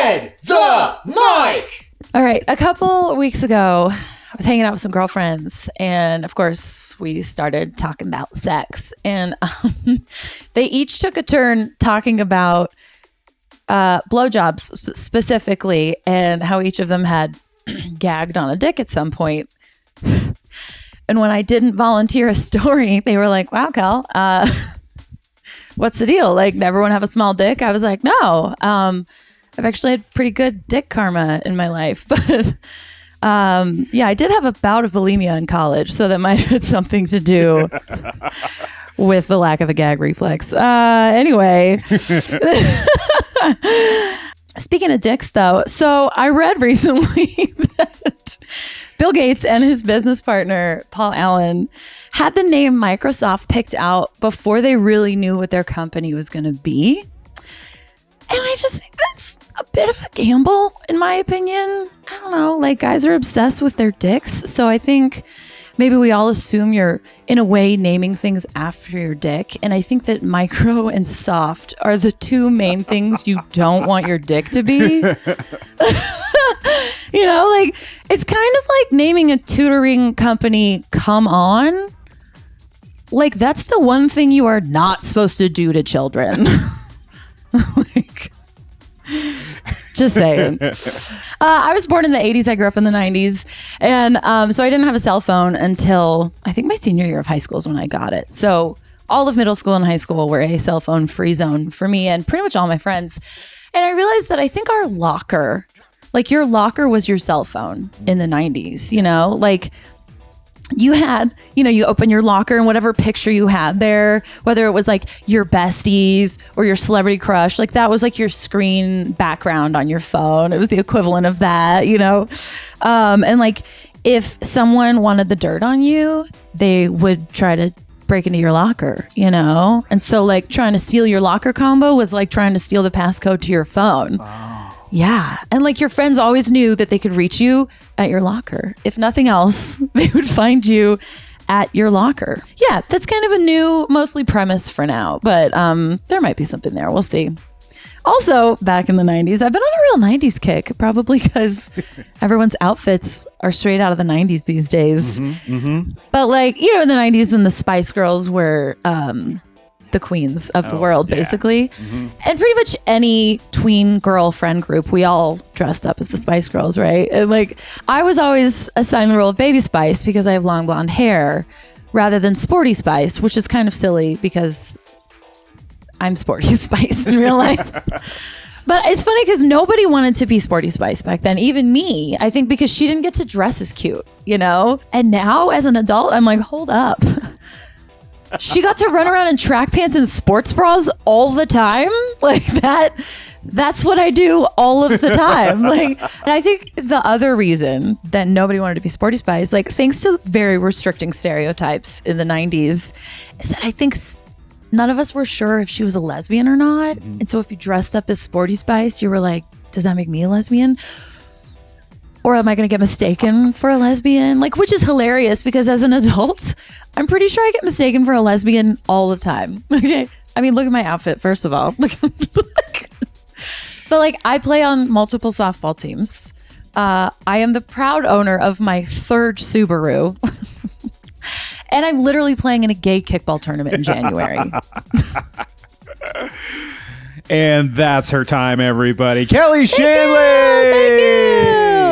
Shred the mic! All right, a couple weeks ago, I was hanging out with some girlfriends, and of course, we started talking about sex. And they each took a turn talking about blowjobs specifically, and how each of them had gagged on a dick at some point. And when I didn't volunteer a story, they were like, "Wow, Kel, what's the deal? Like, everyone have a small dick?" I was like, "No, I've actually had pretty good dick karma in my life." But yeah, I did have a bout of bulimia in college, so that might have had something to do with the lack of a gag reflex. Anyway, speaking of dicks, though, so I read recently that Bill Gates and his business partner, Paul Allen, had the name Microsoft picked out before they really knew what their company was going to be. And I just think that's a bit of a gamble, in my opinion. I don't know, like, guys are obsessed with their dicks. So I think maybe we all assume you're, in a way, naming things after your dick. And I think that micro and soft are the two main things you don't want your dick to be. You know, like, it's kind of like naming a tutoring company Come On. Like, that's the one thing you are not supposed to do to children. Like, just saying. I was born in the 80s. I grew up in the 90s. And so I didn't have a cell phone until I think my senior year of high school is when I got it. So all of middle school and high school were a cell phone free zone for me and pretty much all my friends. And I realized that I think our locker, like, your locker was your cell phone in the 90s, you know, like, you had, you know, you open your locker and whatever picture you had there, whether it was like your besties or your celebrity crush, like, that was like your screen background on your phone. It was the equivalent of that, you know? And like, if someone wanted the dirt on you, they would try to break into your locker, you know? And so, like, trying to steal your locker combo was like trying to steal the passcode to your phone. Oh. Yeah. And like, your friends always knew that they could reach you at your locker. If nothing else, they would find you at your locker. Yeah, that's kind of a new, mostly premise for now, but there might be something there. We'll see. Also, back in the 90s, I've been on a real 90s kick, probably because everyone's outfits are straight out of the 90s these days. Mm-hmm, mm-hmm. But like, you know, in the 90s, and the Spice Girls were the queens of the world, basically. Mm-hmm. And pretty much any tween girl friend group, we all dressed up as the Spice Girls, right? And like, I was always assigned the role of Baby Spice because I have long blonde hair, rather than Sporty Spice, which is kind of silly because I'm Sporty Spice in real life. But it's funny because nobody wanted to be Sporty Spice back then, even me. I think because she didn't get to dress as cute, you know? And now as an adult, I'm like, hold up. She got to run around in track pants and sports bras all the time. Like, that's what I do all of the time. Like, and I think the other reason that nobody wanted to be Sporty Spice, like, thanks to very restricting stereotypes in the 90s, is that I think none of us were sure if she was a lesbian or not. Mm-hmm. And so if you dressed up as Sporty Spice, you were like, does that make me a lesbian? Or am I going to get mistaken for a lesbian? Like, which is hilarious because as an adult, I'm pretty sure I get mistaken for a lesbian all the time. Okay. I mean, look at my outfit, first of all. But like, I play on multiple softball teams. I am the proud owner of my third Subaru. And I'm literally playing in a gay kickball tournament in January. And that's her time, everybody. Kelly Shanley!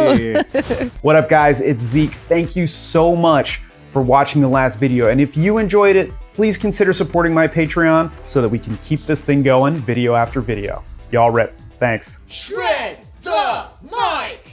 Thank you. What up, guys? It's Zeke. Thank you so much for watching the last video. And if you enjoyed it, please consider supporting my Patreon so that we can keep this thing going video after video. Y'all rip. Thanks. Shred the mic!